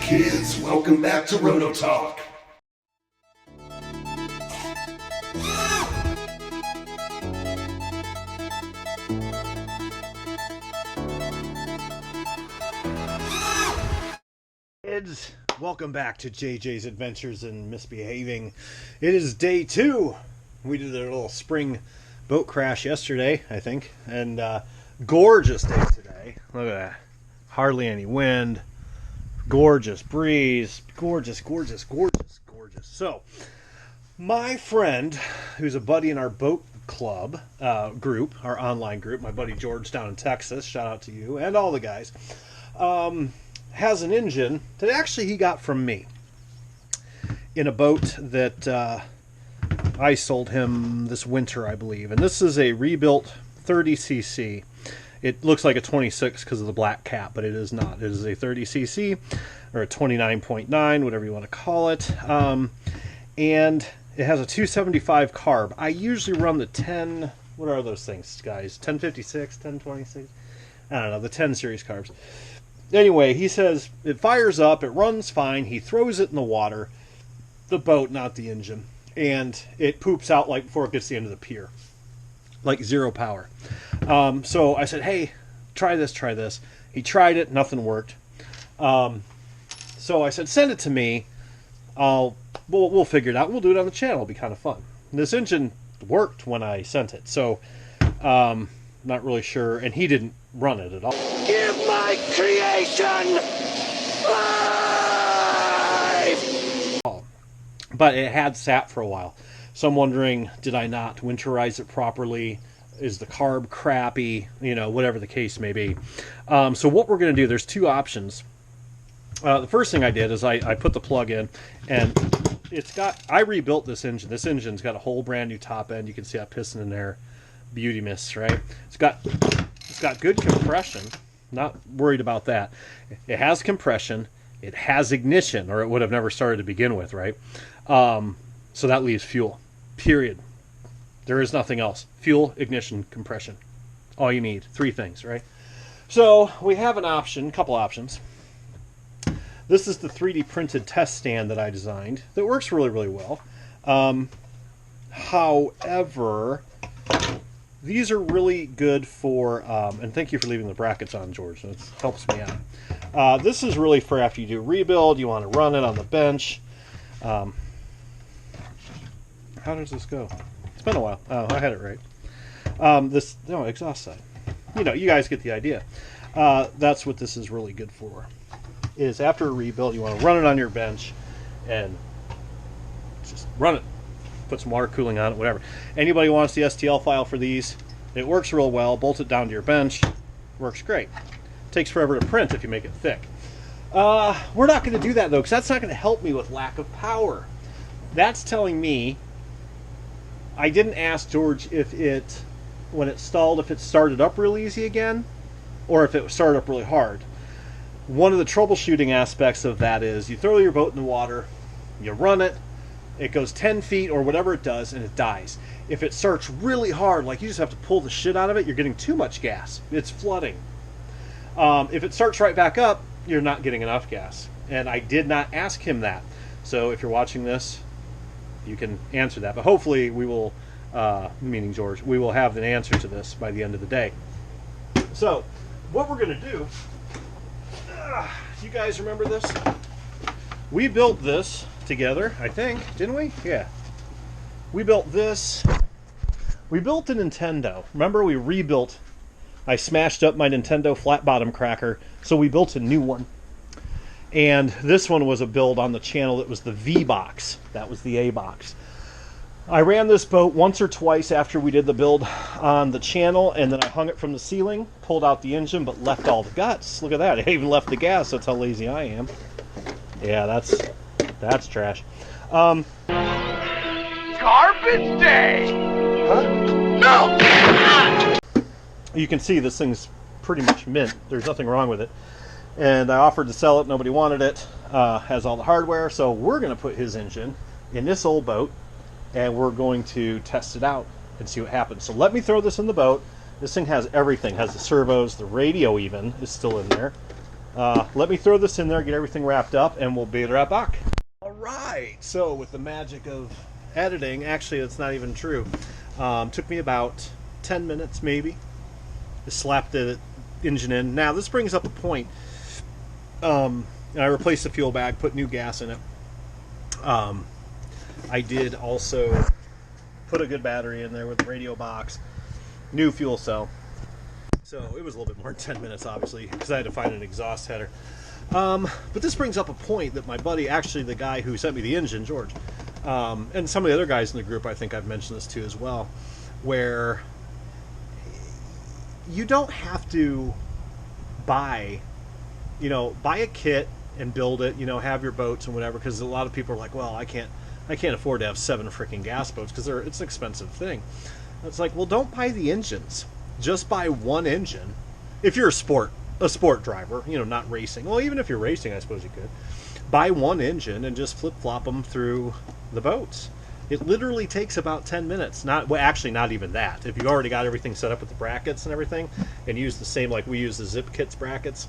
kids, welcome back to Roto Talk. Kids, welcome back to JJ's Adventures in Misbehaving. It is day 2. We did a little spring boat crash yesterday, I think, and gorgeous day today. Look at that. Hardly any wind. Gorgeous breeze. Gorgeous, gorgeous, gorgeous, gorgeous. So, my friend, who's a buddy in our boat club group, our online group, my buddy George down in Texas, shout out to you, and all the guys, has an engine that actually he got from me in a boat that I sold him this winter, I believe. And this is a rebuilt 30cc. It looks like a 26 because of the black cap, but it is not. It is a 30cc or a 29.9, whatever you want to call it. And it has a 275 carb. I usually run the 10, what are those things, guys? 1056, 1026? I don't know, the 10 series carbs. Anyway, he says it fires up, it runs fine. He throws it in the water, the boat, not the engine, and it poops out like before it gets to the end of the pier, like zero power. So I said, hey, try this, try this. He tried it, nothing worked. So I said, send it to me. We'll figure it out. We'll do it on the channel. It'll be kind of fun. And this engine worked when I sent it, so not really sure. And he didn't run it at all. Give my creation life! But it had sat for a while. So I'm wondering, did I not winterize it properly? Is the carb crappy? You know, whatever the case may be. So what we're going to do, there's two options. The first thing I did is I put the plug in, and I rebuilt this engine. This engine's got a whole brand new top end. You can see that piston in there. Beauty mist, right? It's got good compression. Not worried about that. It has compression. It has ignition, or it would have never started to begin with, right? So that leaves fuel. Period. There is nothing else. Fuel, ignition, compression. All you need. 3 things, right? So we have a couple options. This is the 3D printed test stand that I designed that works really, really well. However, these are really good for, and thank you for leaving the brackets on, George. That helps me out. This is really for after you do rebuild, you want to run it on the bench. How does this go? It's been a while. Oh, I had it right. Exhaust side. You know, you guys get the idea. That's what this is really good for. Is after a rebuild, you want to run it on your bench and just run it. Put some water cooling on it, whatever. Anybody wants the STL file for these, it works real well. Bolt it down to your bench. Works great. Takes forever to print if you make it thick. We're not going to do that, though, because that's not going to help me with lack of power. That's telling me, I didn't ask George if when it stalled, if it started up real easy again, or if it started up really hard. One of the troubleshooting aspects of that is you throw your boat in the water, you run it, it goes 10 feet or whatever it does, and it dies. If it starts really hard, like you just have to pull the shit out of it, you're getting too much gas. It's flooding. If it starts right back up, you're not getting enough gas. And I did not ask him that. So if you're watching this, you can answer that. But hopefully we will, meaning George, we will have an answer to this by the end of the day. So what we're going to do, you guys remember this? We built this together, I think, didn't we? Yeah. We built this. We built a Nintendo. Remember, we rebuilt. I smashed up my Nintendo flat bottom cracker, so we built a new one. And this one was a build on the channel that was the V box. That was the A box. I ran this boat once or twice after we did the build on the channel, and then I hung it from the ceiling, pulled out the engine, but left all the guts. Look at that. I even left the gas. That's how lazy I am. Yeah, that's trash. Garbage day! Huh? No! You can see this thing's pretty much mint. There's nothing wrong with it. And I offered to sell it. Nobody wanted it. Has all the hardware. So we're going to put his engine in this old boat, and we're going to test it out and see what happens. So let me throw this in the boat. This thing has everything. It has the servos, the radio even is still in there. let me throw this in there, get everything wrapped up, and we'll be right back. All right. So with the magic of editing, actually, that's not even true. Took me about 10 minutes, maybe. Just slapped the engine in. Now, this brings up a point. I replaced the fuel bag, put new gas in it. I did also put a good battery in there with the radio box, new fuel cell. So it was a little bit more than 10 minutes, obviously, because I had to find an exhaust header. But this brings up a point that my buddy, actually the guy who sent me the engine, George, and some of the other guys in the group, I think I've mentioned this to as well, where you don't have to buy a kit and build it, have your boats and whatever, because a lot of people are like, well, I can't afford to have 7 freaking gas boats because it's an expensive thing. It's like, well, don't buy the engines. Just buy one engine. If you're a sport driver, not racing. Well, even if you're racing, I suppose you could. Buy one engine and just flip-flop them through the boats. It literally takes about 10 minutes. Actually, not even that. If you already got everything set up with the brackets and everything, and use the same, like we use the Zip Kits brackets,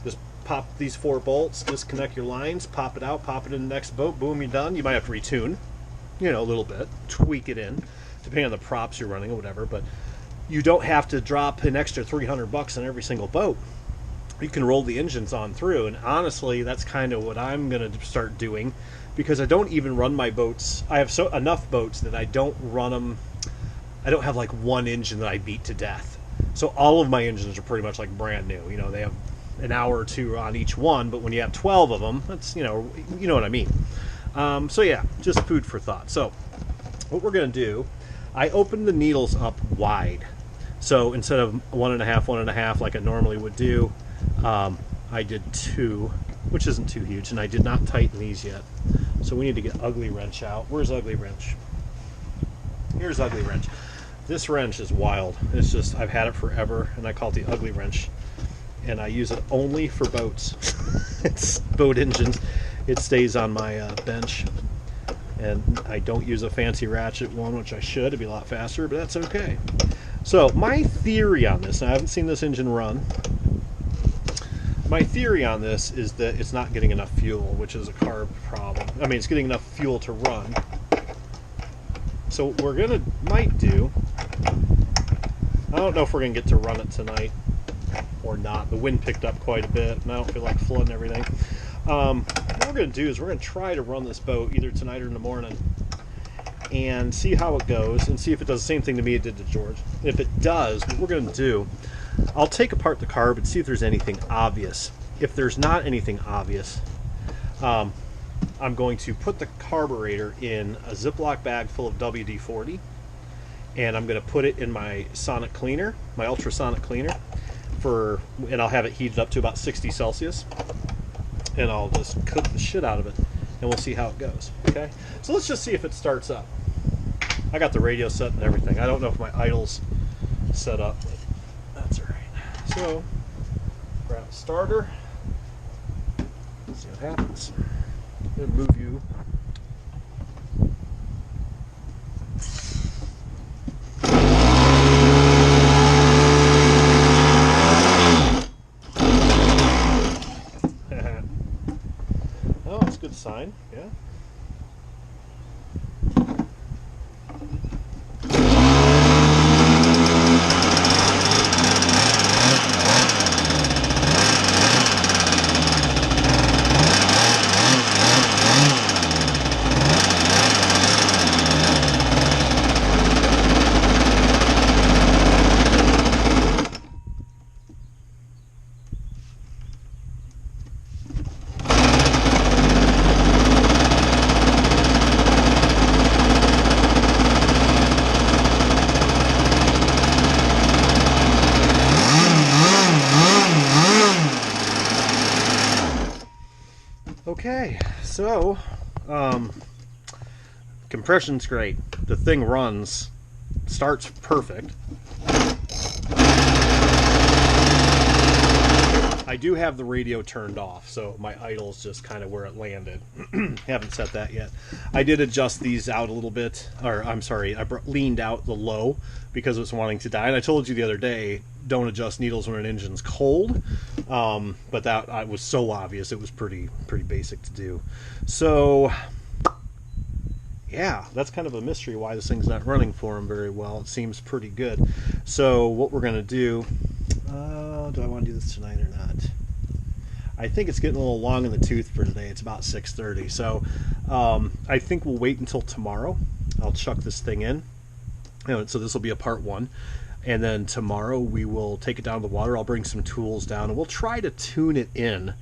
just pop these 4 bolts, disconnect your lines, pop it out, pop it in the next boat, boom, you're done. You might have to retune, a little bit, tweak it in, depending on the props you're running or whatever, but you don't have to drop an extra $300 on every single boat. You can roll the engines on through, and honestly, that's kind of what I'm going to start doing, because I don't even run my boats. I have enough boats that I don't run them. I don't have like one engine that I beat to death. So all of my engines are pretty much like brand new. They have an hour or two on each one, but when you have 12 of them, that's, you know what I mean. So yeah, just food for thought. So what we're going to do, I opened the needles up wide. So instead of 1.5 like I normally would do, I did 2, which isn't too huge, and I did not tighten these yet. So we need to get Ugly Wrench out. Where's Ugly Wrench? Here's Ugly Wrench. This wrench is wild. It's just, I've had it forever, and I call it the Ugly Wrench. And I use it only for boats. It's boat engines. It stays on my bench. And I don't use a fancy ratchet one, which I should. It'd be a lot faster, but that's okay. So my theory on this, and I haven't seen this engine run, my theory on this is that it's not getting enough fuel, which is a carb problem. I mean, it's getting enough fuel to run. So what we're might do, I don't know if we're going to get to run it tonight or not. The wind picked up quite a bit, and I don't feel like flooding everything. What we're going to do is we're going to try to run this boat either tonight or in the morning and see how it goes, and see if it does the same thing to me it did to George. If it does, what we're going to do, I'll take apart the carb and see if there's anything obvious. If there's not anything obvious, I'm going to put the carburetor in a Ziploc bag full of WD-40, and I'm going to put it in my sonic cleaner, my ultrasonic cleaner, and I'll have it heated up to about 60 Celsius, and I'll just cook the shit out of it, and we'll see how it goes. Okay, so let's just see if it starts up. I got the radio set and everything. I don't know if my idle's set up, but that's all right. So grab a starter, see what happens. I'm going to move you. Oh, that's a good sign, yeah. Okay, so compression's great. The thing runs, starts perfect. I I do have the radio turned off, so my idle's just kind of where it landed. Haven't set that yet. I did adjust these out a little bit, or I'm sorry, I leaned out the low because it was wanting to die. And I told you the other day, don't adjust needles when an engine's cold, but that was so obvious. It was pretty basic to do. So yeah, that's kind of a mystery why this thing's not running for him very well. It seems pretty good. So what we're going to do, do I want to do this tonight or not? I think it's getting a little long in the tooth for today. It's about 6:30. So I think we'll wait until tomorrow. I'll chuck this thing in. So this will be a part 1. And then tomorrow we will take it down to the water. I'll bring some tools down and we'll try to tune it in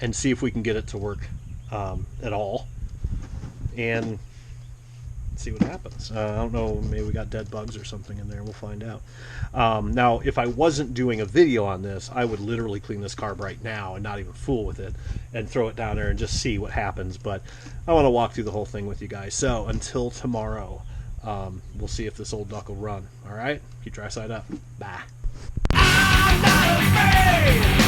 and see if we can get it to work at all. And see what happens. I don't know, maybe we got dead bugs or something in there. We'll find out. Now, if I wasn't doing a video on this, I would literally clean this carb right now and not even fool with it and throw it down there and just see what happens. But I want to walk through the whole thing with you guys. So until tomorrow, we'll see if this old duck will run. All right? Keep dry side up. Bye. I'm not afraid.